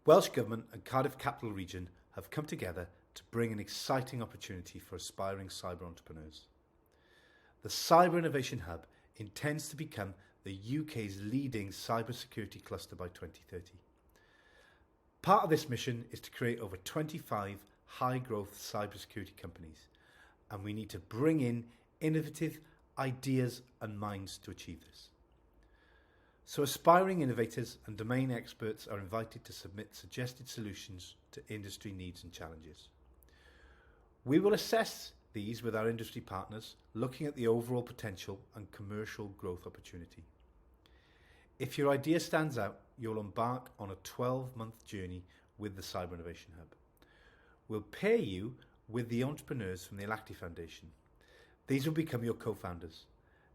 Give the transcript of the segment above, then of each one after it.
Welsh Government and Cardiff Capital Region have come together to bring an exciting opportunity for aspiring cyber entrepreneurs. The Cyber Innovation Hub intends to become the UK's leading cybersecurity cluster by 2030. Part of this mission is to create over 25 high-growth cybersecurity companies, and we need to bring in innovative ideas and minds to achieve this. So aspiring innovators and domain experts are invited to submit suggested solutions to industry needs and challenges. We will assess these with our industry partners, looking at the overall potential and commercial growth opportunity. If your idea stands out, you'll embark on a 12-month journey with the Cyber Innovation Hub. We'll pair you with the entrepreneurs from the Alacti Foundation. These will become your co-founders.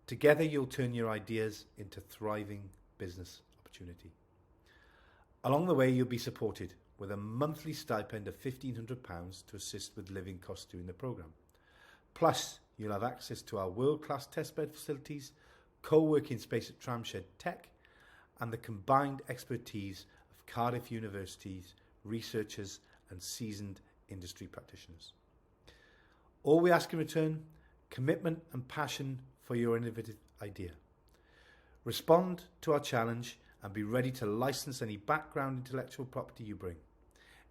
Together, you'll turn your ideas into thriving business opportunity. Along the way, you'll be supported with a monthly stipend of £1,500 to assist with living costs during the programme. Plus, you'll have access to our world-class testbed facilities, co-working space at Tramshed Tech, and the combined expertise of Cardiff University's researchers and seasoned industry practitioners. All we ask in return, commitment and passion for your innovative idea. Respond to our challenge and be ready to license any background intellectual property you bring.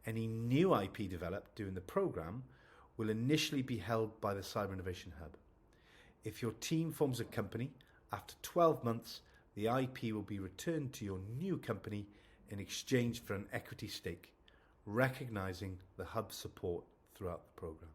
Any new IP developed during the programme will initially be held by the Cyber Innovation Hub. If your team forms a company, after 12 months, the IP will be returned to your new company in exchange for an equity stake, recognising the Hub's support throughout the programme.